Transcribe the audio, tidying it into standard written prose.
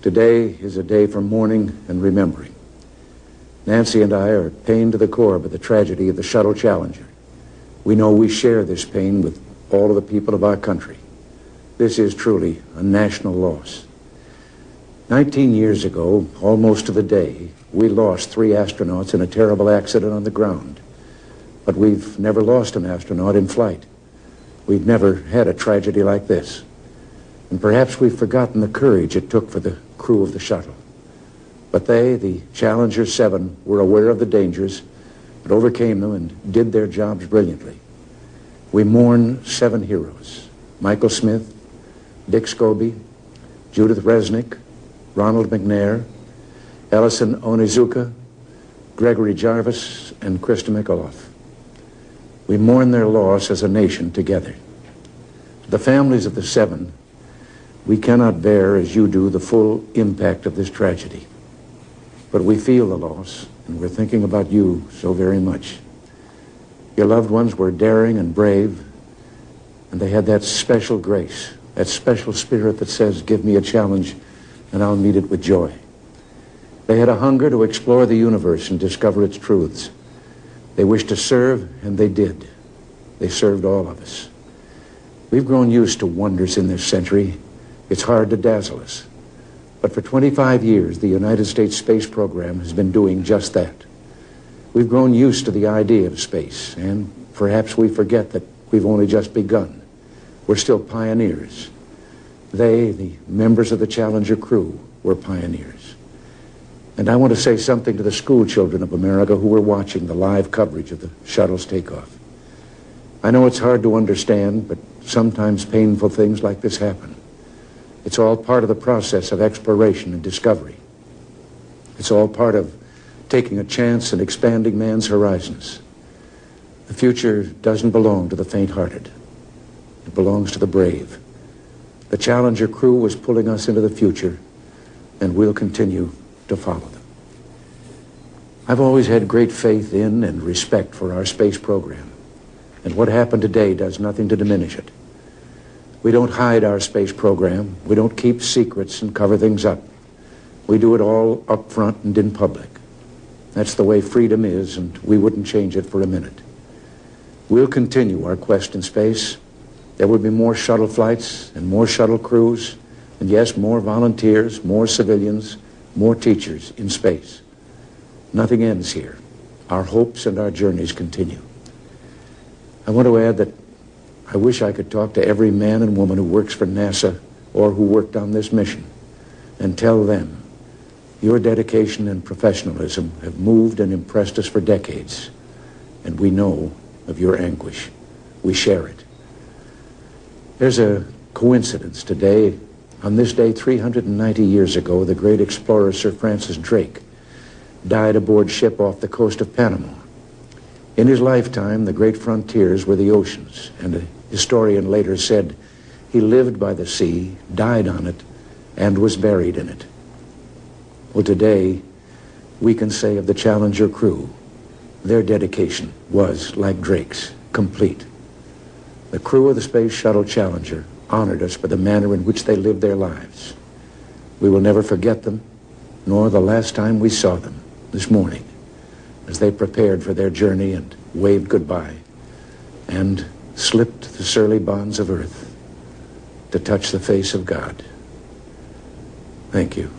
Today is a day for mourning and remembering. Nancy and I are pained to the core by the tragedy of the Shuttle Challenger. We know we share this pain with all of the people of our country. This is truly a national loss. 19 years ago, almost to the day, we lost 3 astronauts in a terrible accident on the ground. But we've never lost an astronaut in flight. We've never had a tragedy like this. And perhaps we've forgotten the courage it took for the crew of the shuttle. But they, the Challenger 7, were aware of the dangers, but overcame them and did their jobs brilliantly. We mourn 7 heroes: Michael Smith, Dick Scobie, Judith Resnick, Ronald McNair, Ellison Onizuka, Gregory Jarvis, and Krista McAuliffe. We mourn their loss as a nation together. The families of the 7, we cannot bear, as you do, the full impact of this tragedy. But we feel the loss, and we're thinking about you so very much. Your loved ones were daring and brave, and they had that special grace, that special spirit that says, give me a challenge, and I'll meet it with joy. They had a hunger to explore the universe and discover its truths. They wished to serve, and they did. They served all of us. We've grown used to wonders in this century. It's hard to dazzle us. But for 25 years, the United States space program has been doing just that. We've grown used to the idea of space, and perhaps we forget that we've only just begun. We're still pioneers. They, the members of the Challenger crew, were pioneers. And I want to say something to the school children of America who were watching the live coverage of the shuttle's takeoff. I know it's hard to understand, but sometimes painful things like this happen. It's all part of the process of exploration and discovery. It's all part of taking a chance and expanding man's horizons. The future doesn't belong to the faint-hearted. It belongs to the brave. The Challenger crew was pulling us into the future, and we'll continue to follow them. I've always had great faith in and respect for our space program, and what happened today does nothing to diminish it. We don't hide our space program. We don't keep secrets and cover things up. We do it all up front and in public. That's the way freedom is, and we wouldn't change it for a minute. We'll continue our quest in space. There will be more shuttle flights and more shuttle crews, and yes, more volunteers, more civilians, more teachers in space. Nothing ends here. Our hopes and our journeys continue. I want to add that I wish I could talk to every man and woman who works for NASA or who worked on this mission and tell them your dedication and professionalism have moved and impressed us for decades, and we know of your anguish. We share it. There's a coincidence today. On this day, 390 years ago, the great explorer Sir Francis Drake died aboard ship off the coast of Panama. In his lifetime, the great frontiers were the oceans, and a historian later said he lived by the sea, died on it, and was buried in it. Well, today, we can say of the Challenger crew, their dedication was, like Drake's, complete. The crew of the Space Shuttle Challenger honored us for the manner in which they lived their lives. We will never forget them, nor the last time we saw them this morning, as they prepared for their journey and waved goodbye and slipped the surly bonds of earth to touch the face of God. Thank you.